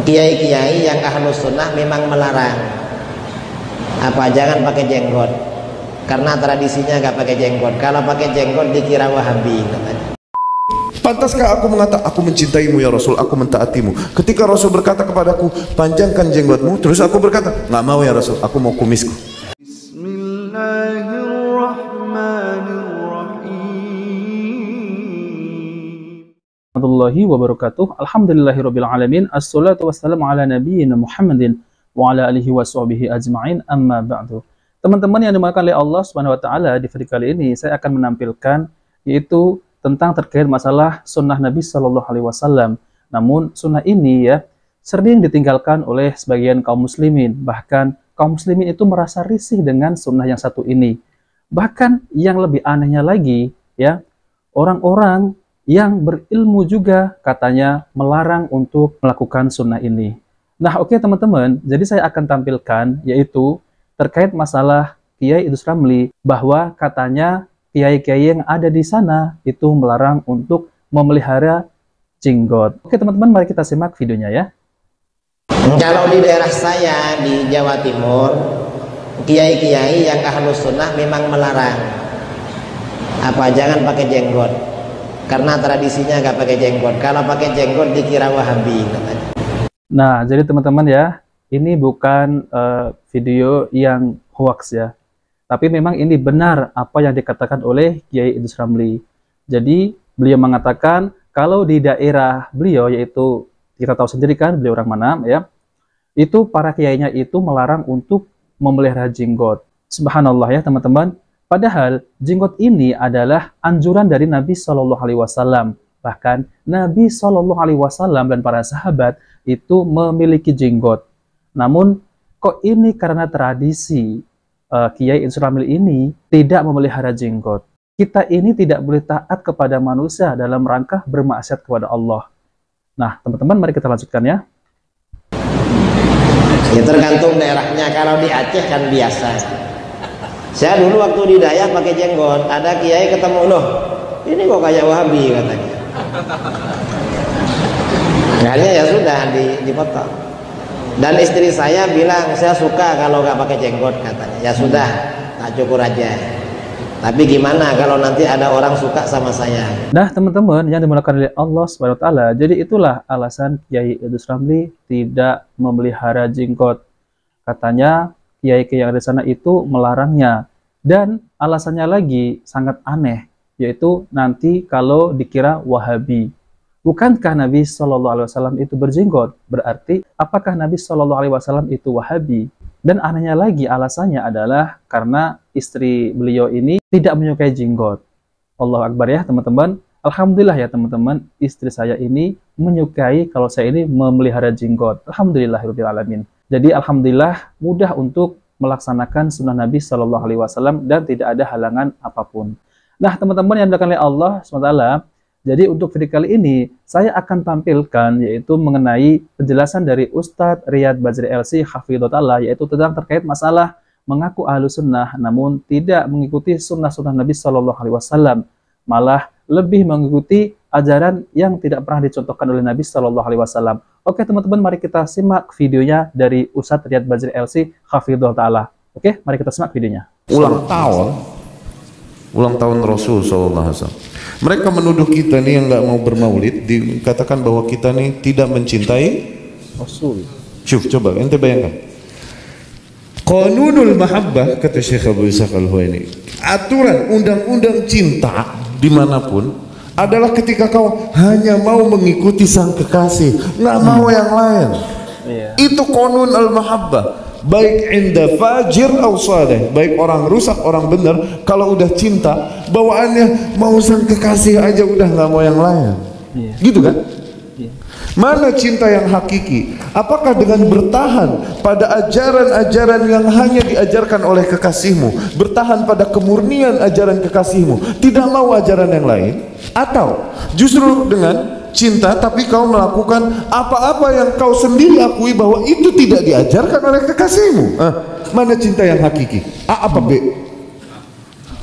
kiai-kiai yang ahlus sunnah memang melarang jangan pakai jenggot, karena tradisinya nggak pakai jenggot. Kalau pakai jenggot dikira Wahabi katanya. Pantaskah aku mengatakan aku mencintaimu ya Rasul, aku mentaatimu, ketika Rasul berkata kepadaku panjangkan jenggotmu, terus aku berkata nggak mau ya Rasul, aku mau kumisku. Warahmatullahi wabarakatuh. Alhamdulillahirabbil alamin. Assalatu wassalamu ala nabiyyina Muhammadin wa ala alihi washabbihi ajma'in. Amma ba'du. Teman-teman yang dimuliakan oleh Allah Subhanahu wa taala, di video kali ini saya akan menampilkan yaitu tentang terkait masalah sunnah Nabi Shallallahu alaihi wasallam. Namun sunnah ini ya sering ditinggalkan oleh sebagian kaum muslimin. Bahkan kaum muslimin itu merasa risih dengan sunnah yang satu ini. Bahkan yang lebih anehnya lagi ya, orang-orang yang berilmu juga katanya melarang untuk melakukan sunnah ini. Nah oke teman-teman, jadi saya akan tampilkan yaitu terkait masalah Kiai Idrus Ramli, bahwa katanya kiai-kiai yang ada di sana itu melarang untuk memelihara jenggot. Oke teman-teman, mari kita simak videonya ya. Kalau di daerah saya di Jawa Timur, kiai-kiai yang ahlus sunnah memang melarang jangan pakai jenggot, karena tradisinya nggak pakai jenggot. Kalau pakai jenggot dikira Wahabi katanya. Nah jadi teman-teman ya, ini bukan video yang hoax ya, tapi memang ini benar apa yang dikatakan oleh Kiai Idrus Ramli. Jadi beliau mengatakan kalau di daerah beliau, yaitu kita tahu sendiri kan beliau orang mana ya, itu para kiainya itu melarang untuk memelihara jenggot. Subhanallah ya teman-teman. Padahal jenggot ini adalah anjuran dari Nabi Shallallahu alaihi wasallam. Bahkan Nabi Shallallahu alaihi wasallam dan para sahabat itu memiliki jenggot. Namun kok ini karena tradisi Kiai Idrus Ramli ini tidak memelihara jenggot. Kita ini tidak boleh taat kepada manusia dalam rangka bermaksiat kepada Allah. Nah teman-teman, mari kita lanjutkan ya. Ya tergantung daerahnya. Kalau di Aceh kan biasa. Saya dulu waktu di Dayak pakai jenggot, ada kiai ketemu, loh ini kok kayak Wahabi katanya. Akhirnya ya sudah dipotong. Dan istri saya bilang saya suka kalau nggak pakai jenggot katanya. Ya sudah, tak cukur aja. Tapi gimana kalau nanti ada orang suka sama saya? Nah teman-teman yang dimuliakan oleh Allah Subhanahu wa taala, jadi itulah alasan Kiai Idrus Ramli tidak memelihara jenggot. Katanya kiai-kiai yang ada di sana itu melarangnya, dan alasannya lagi sangat aneh, yaitu nanti kalau dikira Wahabi. Bukankah Nabi Shallallahu alaihi wasallam itu berjenggot? Berarti apakah Nabi Shallallahu alaihi wasallam itu Wahabi? Dan anehnya lagi alasannya adalah karena istri beliau ini tidak menyukai jenggot. Allahu Akbar ya teman-teman. Alhamdulillah ya teman-teman, istri saya ini menyukai kalau saya ini memelihara jenggot. Alhamdulillahirabbil alamin. Jadi alhamdulillah mudah untuk melaksanakan sunnah Nabi Shallallahu alaihi wasallam dan tidak ada halangan apapun. Nah teman-teman yang dimuliakan oleh Allah SWT, jadi untuk video kali ini saya akan tampilkan yaitu mengenai penjelasan dari Ustadz Riyad Bazri LC Hafidhahullah, yaitu tentang terkait masalah mengaku ahlu sunnah namun tidak mengikuti sunnah-sunnah Nabi Shallallahu alaihi wasallam, malah lebih mengikuti ajaran yang tidak pernah dicontohkan oleh Nabi Shallallahu alaihi wasallam. Oke teman-teman, mari kita simak videonya dari Ustadz Riyad Bazri LC Hafidhahullah. Oke, mari kita simak videonya. Ulang tahun Rasul sallallahu alaihi wasallam. Mereka menuduh kita nih yang nggak mau bermaulid, dikatakan bahwa kita nih tidak mencintai Rasul. Coba ente bayangkan. Qanunul mahabbah, kata Syekh Abu Ishaq Al-Huwaini, aturan undang-undang cinta dimanapun adalah ketika kau hanya mau mengikuti sang kekasih, nggak mau yang lain. Itu qanun al-mahabbah. Baik inda fajir atau saleh, baik orang rusak orang benar, kalau udah cinta bawaannya mau sang kekasih aja, udah nggak mau yang lain. Gitu kan? Mana cinta yang hakiki? Apakah dengan bertahan pada ajaran-ajaran yang hanya diajarkan oleh kekasihmu, bertahan pada kemurnian ajaran kekasihmu, tidak mau ajaran yang lain? Atau justru dengan cinta tapi kau melakukan apa-apa yang kau sendiri akui bahwa itu tidak diajarkan oleh kekasihmu? Mana cinta yang hakiki? A apa B?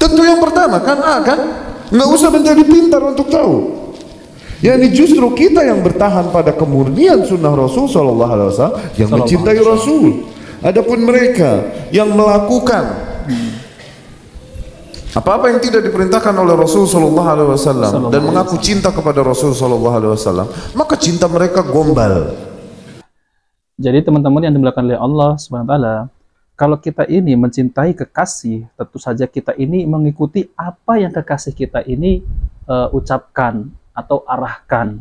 Tentu yang pertama kan A kan? Nggak usah menjadi pintar untuk tahu. Ya ini justru kita yang bertahan pada kemurnian sunnah Rasul Sallallahu Alaihi Wasallam yang mencintai Rasul. Adapun mereka yang melakukan apa-apa yang tidak diperintahkan oleh Rasul Sallallahu Alaihi Wasallam dan mengaku cinta kepada Rasul Sallallahu Alaihi Wasallam, maka cinta mereka gombal. Jadi teman-teman yang dimuliakan oleh Allah Subhanahu wa taala, kalau kita ini mencintai kekasih, tentu saja kita ini mengikuti apa yang kekasih kita ini ucapkan atau arahkan.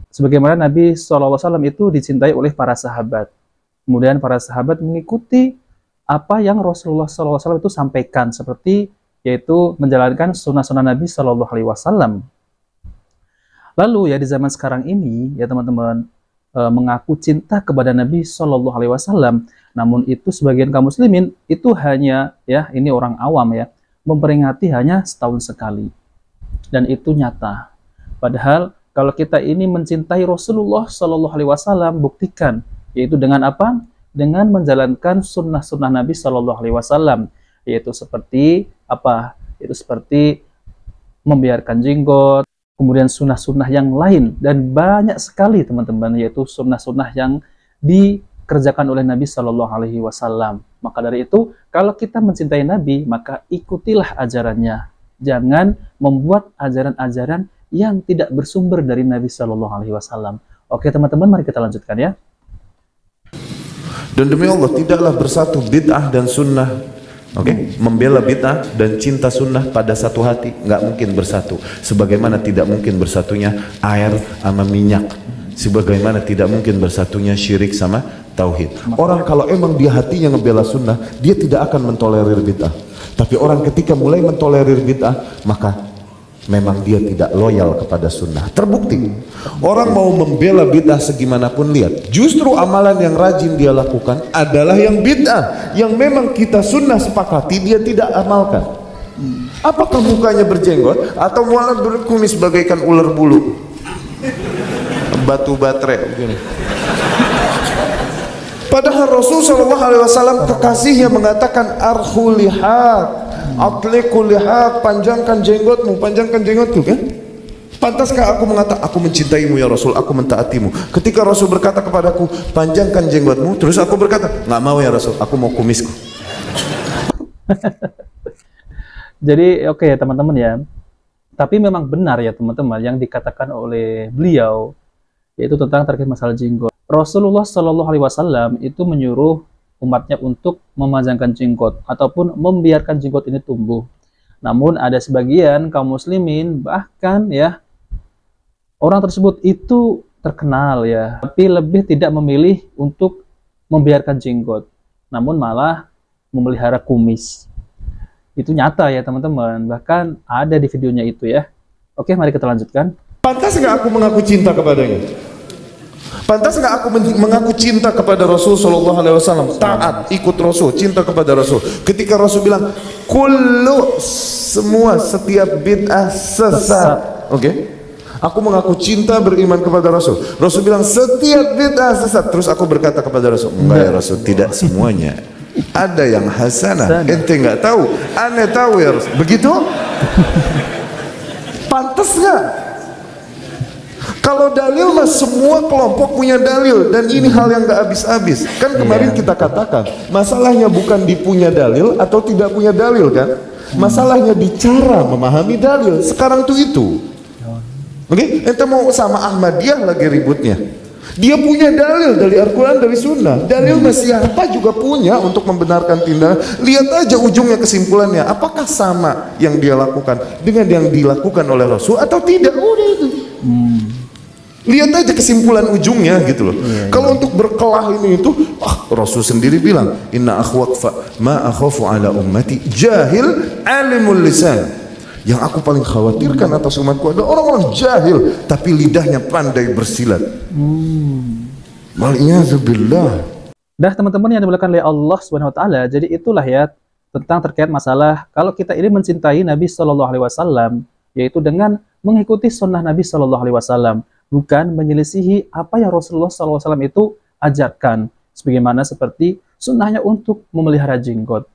Sebagaimana Nabi SAW itu dicintai oleh para sahabat. Kemudian para sahabat mengikuti apa yang Rasulullah SAW itu sampaikan, seperti yaitu menjalankan sunnah-sunnah Nabi SAW. Lalu ya di zaman sekarang ini ya teman-teman, mengaku cinta kepada Nabi SAW, namun itu sebagian kaum muslimin itu hanya ya, ini orang awam ya, memperingati hanya setahun sekali. Dan itu nyata. Padahal kalau kita ini mencintai Rasulullah SAW, buktikan, yaitu dengan apa? Dengan menjalankan sunnah-sunnah Nabi SAW, yaitu seperti apa? Itu seperti membiarkan jenggot, kemudian sunnah-sunnah yang lain, dan banyak sekali teman-teman, yaitu sunnah-sunnah yang dikerjakan oleh Nabi SAW. Maka dari itu, kalau kita mencintai Nabi, maka ikutilah ajarannya. Jangan membuat ajaran-ajaran yang tidak bersumber dari Nabi SAW. Oke teman-teman, mari kita lanjutkan ya. Dan demi Allah, tidaklah bersatu bid'ah dan sunnah. Membela bid'ah dan cinta sunnah pada satu hati, nggak mungkin bersatu. Sebagaimana tidak mungkin bersatunya air sama minyak. Sebagaimana tidak mungkin bersatunya syirik sama tauhid. Orang kalau emang dia hatinya ngebela sunnah, dia tidak akan mentolerir bid'ah. Tapi orang ketika mulai mentolerir bid'ah, maka memang dia tidak loyal kepada sunnah. Terbukti, orang mau membela bid'ah segimanapun, lihat, justru amalan yang rajin dia lakukan adalah yang bid'ah, yang memang kita sunnah sepakati dia tidak amalkan. Apakah mukanya berjenggot atau malah berkumis bagaikan ular bulu, batu baterai begini. Padahal Rasul Shallallahu Alaihi Wasallam kekasihnya mengatakan arhu lihat, atliku lihat, panjangkan jenggotmu, panjangkan jenggotku, kan? Pantaskah aku mengatakan aku mencintaimu ya Rasul, aku mentaatimu? Ketika Rasul berkata kepadaku panjangkan jenggotmu, terus aku berkata nggak mau ya Rasul, aku mau kumisku. Jadi oke ya teman-teman ya. Tapi memang benar ya teman-teman yang dikatakan oleh beliau, yaitu tentang terkait masalah jenggot. Rasulullah Shallallahu Alaihi Wasallam itu menyuruh umatnya untuk memanjangkan jenggot ataupun membiarkan jenggot ini tumbuh. Namun ada sebagian kaum muslimin, bahkan ya orang tersebut itu terkenal ya, tapi lebih tidak memilih untuk membiarkan jenggot, namun malah memelihara kumis. Itu nyata ya teman-teman, bahkan ada di videonya itu ya. Oke, mari kita lanjutkan. Pantas nggak aku mengaku cinta kepadanya? Pantas nggak aku mengaku cinta kepada Rasul Sallallahu Alaihi Wasallam, taat, ikut Rasul, cinta kepada Rasul? Ketika Rasul bilang, kullu, semua, setiap bid'ah sesat. Aku mengaku cinta beriman kepada Rasul. Rasul bilang setiap bid'ah sesat. Terus aku berkata kepada Rasul, enggak ya Rasul, tidak semuanya. Ada yang hasanah, ente nggak tahu, aneh tahu ya Rasul. Begitu? Pantas nggak? Kalau dalil mah semua kelompok punya dalil, dan ini hal yang gak habis-habis. Kan kemarin kita katakan, masalahnya bukan di punya dalil atau tidak punya dalil kan? Masalahnya di cara memahami dalil. Sekarang tuh itu. Ente mau sama Ahmadiyah lagi ributnya. Dia punya dalil dari Al-Quran, dari Sunnah. Dalil siapa juga punya untuk membenarkan tindakan. Lihat aja ujungnya, kesimpulannya. Apakah sama yang dia lakukan dengan yang dilakukan oleh Rasul atau tidak? Udah itu. Lihat aja kesimpulan ujungnya gitu loh. Kalau untuk berkelah ini itu, Rasul sendiri bilang, inna akhwafa ma akhafu ala ummati jahil alimul lisan. Yang aku paling khawatirkan atas umatku adalah orang-orang jahil tapi lidahnya pandai bersilat. Wal'iyazubillah. Dah teman-teman yang dimuliakan oleh Allah Subhanahu wa taala, jadi itulah ya tentang terkait masalah kalau kita ini mencintai Nabi Shallallahu Alaihi Wasallam, yaitu dengan mengikuti sunnah Nabi Shallallahu Alaihi Wasallam, bukan menyelisihi apa yang Rasulullah SAW itu ajarkan, sebagaimana seperti sunnahnya untuk memelihara jenggot.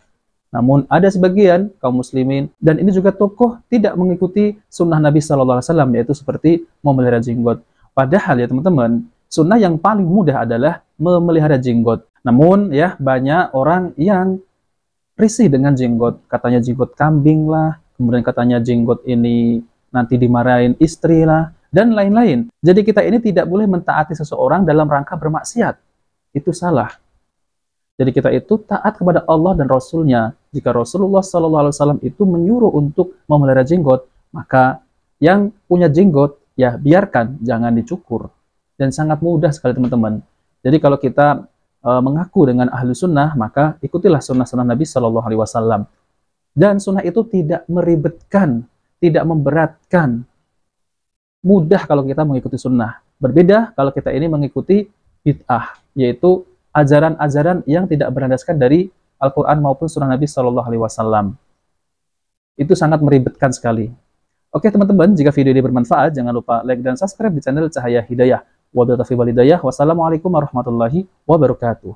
Namun ada sebagian kaum muslimin, dan ini juga tokoh, tidak mengikuti sunnah Nabi Shallallahu Alaihi Wasallam, yaitu seperti memelihara jenggot. Padahal ya teman-teman, sunnah yang paling mudah adalah memelihara jenggot. Namun ya banyak orang yang risih dengan jenggot, katanya jenggot kambing lah, kemudian katanya jenggot ini nanti dimarahin istri lah, dan lain-lain. Jadi kita ini tidak boleh mentaati seseorang dalam rangka bermaksiat. Itu salah. Jadi kita itu taat kepada Allah dan Rasul-Nya. Jika Rasulullah SAW itu menyuruh untuk memelihara jenggot, maka yang punya jenggot, ya biarkan, jangan dicukur. Dan sangat mudah sekali teman-teman. Jadi kalau kita mengaku dengan ahlu sunnah, maka ikutilah sunnah-sunnah Nabi SAW. Dan sunnah itu tidak meribetkan, tidak memberatkan. Mudah kalau kita mengikuti sunnah. Berbeda kalau kita ini mengikuti bid'ah, yaitu ajaran-ajaran yang tidak berlandaskan dari Al-Quran maupun sunnah Nabi SAW. Itu sangat meribetkan sekali. Oke teman-teman, jika video ini bermanfaat, jangan lupa like dan subscribe di channel Cahaya Hidayah. Wabillahi taufiq wal hidayah. Wassalamualaikum warahmatullahi wabarakatuh.